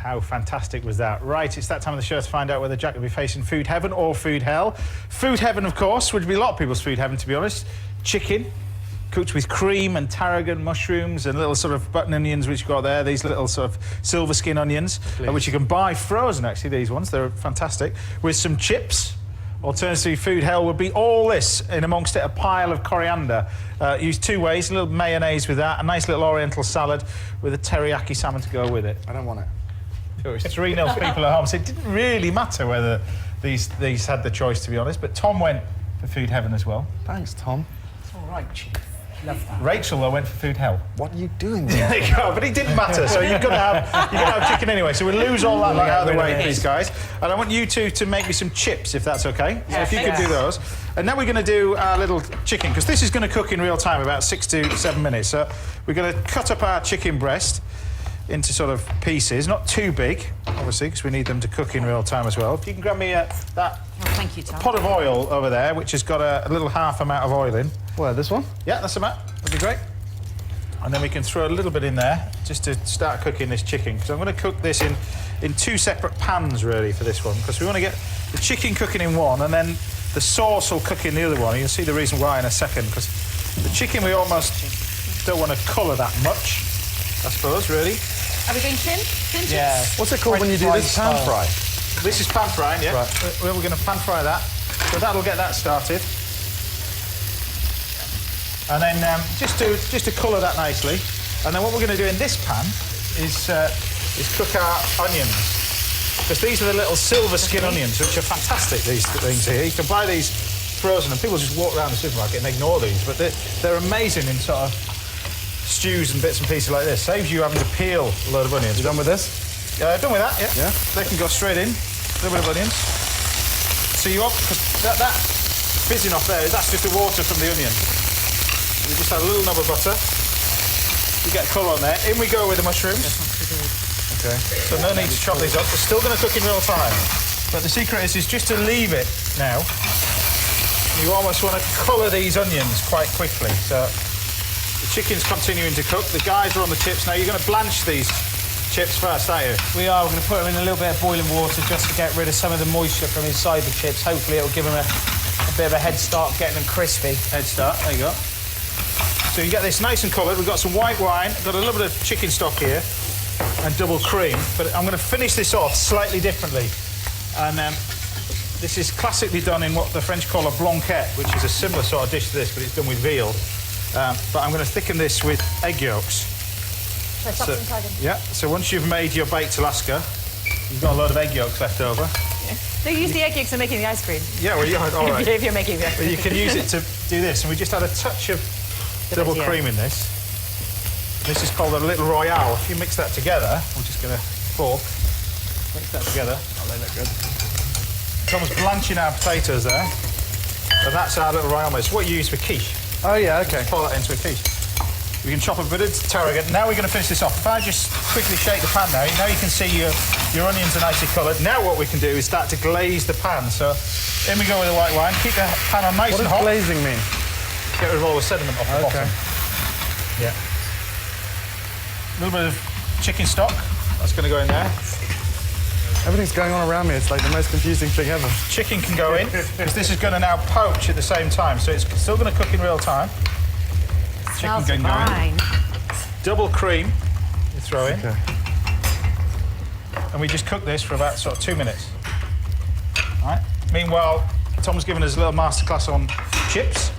How fantastic was that? Right, it's that time of the show to find out whether Jack will be facing food heaven or food hell. Food heaven, of course, would be a lot of people's food heaven, to be honest. Chicken, cooked with cream and tarragon mushrooms and little sort of button onions which you've got there, these little sort of silver skin onions, which you can buy frozen, actually, these ones. They're fantastic. With some chips. Alternatively, food hell would be all this in amongst it, a pile of coriander. Used two ways, a little mayonnaise with that, a nice little oriental salad with a teriyaki salmon to go with it. I don't want it. It was 3-0 people at home, so it didn't really matter whether these had the choice, to be honest. But Tom went for food heaven as well. Thanks, Tom. It's all right, Chief. Love that. Rachel, though, went for food hell. What are you doing There there? you go, but it didn't matter, so you're going to have chicken anyway. So we'll lose all that out of the way, please, guys. And I want you two to make me some chips, if that's OK. So if you could do those. And now we're going to do our little chicken, because this is going to cook in real time, about 6 to 7 minutes. So we're going to cut up our chicken breast into sort of pieces, not too big, obviously, because we need them to cook in real time as well. If you can grab me that Thank you, Tom. pot of oil over there, which has got a little half amount of oil in. Where, this one? Yeah, that's about. That'd be great. And then we can throw a little bit in there just to start cooking this chicken. Because I'm going to cook this in 2 separate pans, really, for this one. Because we want to get the chicken cooking in one, and then the sauce will cook in the other one. And you'll see the reason why in a second. Because the chicken we almost don't want to colour that much, I suppose, really. Are we doing tin? Tin chips? Yeah. What's it called when you do this? Pan fry? This is pan frying, yeah. Right. We're going to pan fry that. So that'll get that started. And then just to colour that nicely. And then what we're going to do in this pan is cook our onions. Because these are the little silver skin onions, which are fantastic, these things here. You can buy these frozen, and people just walk around the supermarket and ignore these. But they're amazing in sort of stews and bits and pieces like this. Saves you having to peel a load of onions. You done with this? Done with that, yeah. They can go straight in. A little bit of onions. So you want, because that fizzing off there, that's just the water from the onion. We just add a little nub of butter. You get colour on there. In we go with the mushrooms. Okay. So no need to chop these up. They're still going to cook in real time. But the secret is just to leave it now. You almost want to colour these onions quite quickly. So the chicken's continuing to cook. The guys are on the chips now. You're going to blanch these chips first, aren't you? We are. We're going to put them in a little bit of boiling water just to get rid of some of the moisture from inside the chips. Hopefully it'll give them a bit of a head start getting them crispy. Head start, there you go. So you get this nice and coloured. We've got some white wine, got a little bit of chicken stock here, and double cream. But I'm going to finish this off slightly differently. And this is classically done in what the French call a blanquette, which is a similar sort of dish to this, but it's done with veal. But I'm going to thicken this with egg yolks. So once you've made your baked Alaska, you've got a load of egg yolks left over. Yeah. They use the egg yolks in making the ice cream. Yeah, well, yeah, all right. If you're making it. Well, you can use it to do this, and we just add a touch of double cream in this. This is called a Little Royale. If you mix that together, we're just going to fork, mix that together. Oh, they look good. Tom's blanching our potatoes there. So that's our Little Royale mix. What you use for quiche. Oh, yeah, OK. Pour that into a quiche. We can chop a bit of tarragon. Now we're going to finish this off. If I just quickly shake the pan now you can see your onions are nicely coloured. Now what we can do is start to glaze the pan. So in we go with the white wine. Keep the pan on nice and hot. What does glazing mean? Get rid of all the sediment off the bottom. Yeah. A little bit of chicken stock. That's going to go in there. Everything's going on around me. It's like the most confusing thing ever. Chicken can go in, because this is going to now poach at the same time. So it's still going to cook in real time. Chicken can go in. Double cream you throw in. Okay. And we just cook this for about sort of 2 minutes. All right. Meanwhile, Tom's given us a little masterclass on chips.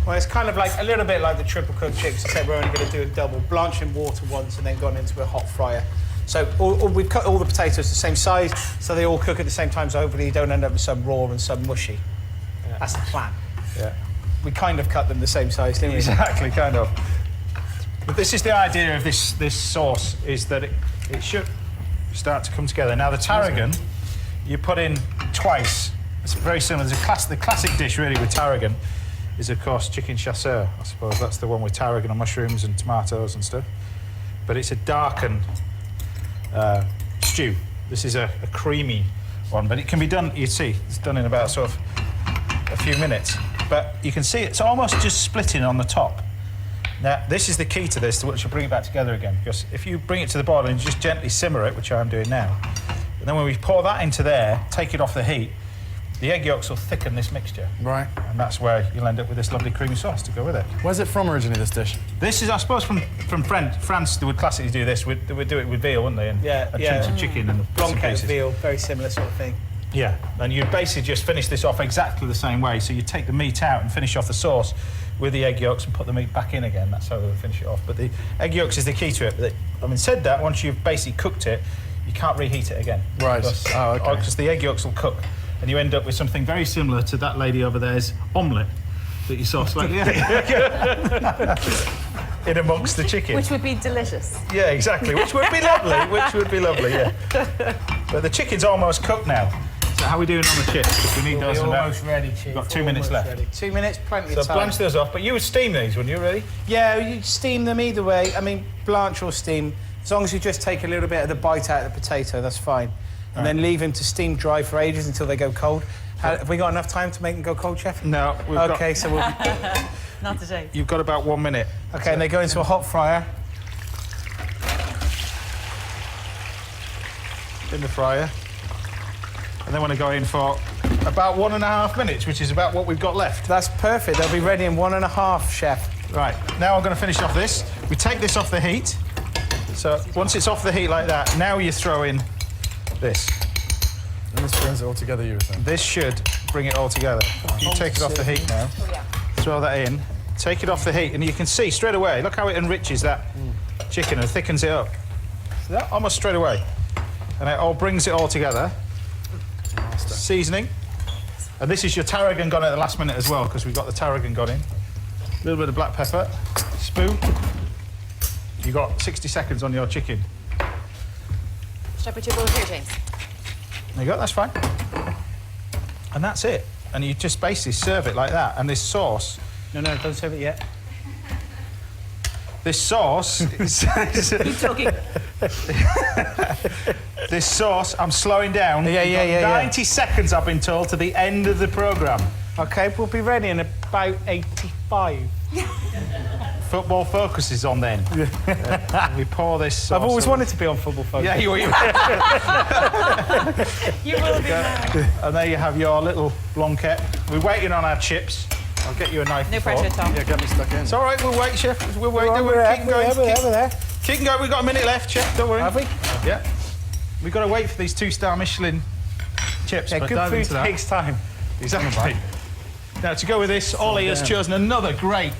Well, it's kind of like a little bit like the triple cooked chips, except we're only going to do a double, blanch in water once and then gone into a hot fryer. So we've cut all the potatoes the same size, so they all cook at the same time, so hopefully you don't end up with some raw and some mushy. Yeah. That's the plan. Yeah. We kind of cut them the same size, didn't we? Exactly, kind of. But this is the idea of this sauce, is that it should start to come together. Now, the tarragon, you put in twice. It's very similar. The classic dish, really, with tarragon is, of course, chicken chasseur, I suppose. That's the one with tarragon and mushrooms and tomatoes and stuff. But it's a darkened stew. This is a creamy one, but it can be done, you see, it's done in about sort of a few minutes. But you can see it's almost just splitting on the top. Now, this is the key to this, which will bring it back together again. Because if you bring it to the boil and just gently simmer it, which I'm doing now, and then when we pour that into there, take it off the heat, the egg yolks will thicken this mixture. Right. And that's where you'll end up with this lovely creamy sauce to go with it. Where's it from originally, this dish? This is, I suppose, from France. They would classically do this. They would do it with veal, wouldn't they? And chunks of chicken and bits and Blanquette pieces. veal, very similar sort of thing. Yeah, and you'd basically just finish this off exactly the same way. So you take the meat out and finish off the sauce with the egg yolks and put the meat back in again. That's how they would finish it off. But the egg yolks is the key to it. But having said that, once you've basically cooked it, you can't reheat it again. Right. Okay. Because the egg yolks will cook, and you end up with something very similar to that lady over there's omelette that you saw slightly in amongst the chicken. Which would be delicious. Yeah, exactly. Which would be lovely. Which would be lovely. Yeah. But the chicken's almost cooked now. So how are we doing on the chips? Because we need those in about. Almost ready, Chief. We've got 2 minutes left. Ready. 2 minutes, plenty So of time. blanch those off. But you would steam these, wouldn't you? Really? Yeah, you steam them either way. I mean, blanch or steam. As long as you just take a little bit of the bite out of the potato, that's fine. And then leave them to steam dry for ages until they go cold. Have we got enough time to make them go cold, Chef? No. Okay, so we'll... Not today. You've got about 1 minute. Okay, and they go into a hot fryer. In the fryer. And then want to go in for about 1.5 minutes, which is about what we've got left. That's perfect. They'll be ready in 1.5, Chef. Right, now I'm going to finish off this. We take this off the heat. So once it's off the heat like that, now you throw in this. And this brings it all together, you were saying? This should bring it all together. You take it off the heat now, throw that in, take it off the heat, and you can see straight away, look how it enriches that chicken and thickens it up. So that almost straight away. And it all brings it all together. Seasoning. And this is your tarragon gone at the last minute as well, because we've got the tarragon gone in. A little bit of black pepper, spoon. You've got 60 seconds on your chicken. Should I put your bowl here, James? There you go, that's fine. And that's it. And you just basically serve it like that. And this sauce, No, don't serve it yet. this sauce, Keep talking. this sauce, I'm slowing down. Yeah, You've got yeah. 90 seconds, I've been told, to the end of the programme. Okay, we'll be ready in about 85. Football Focus is on then. We pour this sauce. I've always over. wanted to be on Football Focus. Yeah, you. You will be mad. And there you have your little blanquette. We're waiting on our chips. I'll get you a knife. No before. pressure, Tom. Yeah, get me stuck in. It's all right, we'll wait, Chef. We'll wait. Don't worry. Keep going. Keep going. We've got a minute left, Chef. Don't worry. Have we? Yeah. We've got to wait for these 2-star Michelin chips. Yeah, but good dive food into that. takes time. Exactly. Now, to go with this, Ollie has chosen another great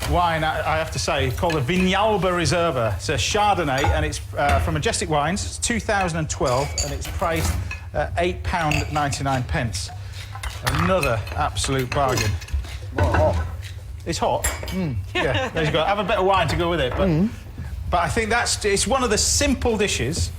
wine, I have to say, called the Vinalba Reserva. It's a Chardonnay, and it's from Majestic Wines. It's 2012, and it's priced at £8.99. Another absolute bargain. It's hot. Yeah, there you go. Have a bit of wine to go with it. But I think it's one of the simple dishes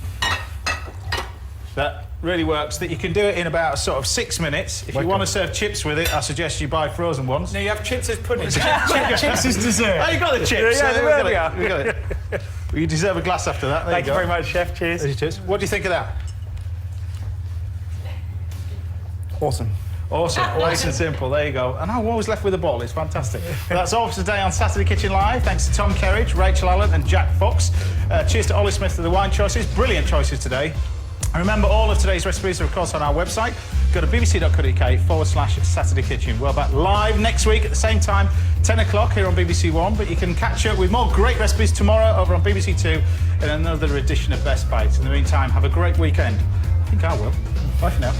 that really works, that you can do it in about sort of 6 minutes. If you want to serve chips with it, I suggest you buy frozen ones. No, you have chips as pudding. Chips as dessert. Oh, you got the chips. Yeah, there we are. We got it. Well, you deserve a glass after that. There Thank you go. very much, Chef. Cheers. There's your chips. What do you think of that? Awesome. Awesome. Nice and simple. There you go. And I'm always left with a bottle. It's fantastic. Well, that's all for today on Saturday Kitchen Live. Thanks to Tom Kerridge, Rachel Allen and Jack Fox. Cheers to Ollie Smith for the wine choices. Brilliant choices today. And remember, all of today's recipes are, of course, on our website. Go to bbc.co.uk/Saturday Kitchen. We're back live next week at the same time, 10 o'clock here on BBC One. But you can catch up with more great recipes tomorrow over on BBC Two in another edition of Best Bites. In the meantime, have a great weekend. I think I will. Bye for now.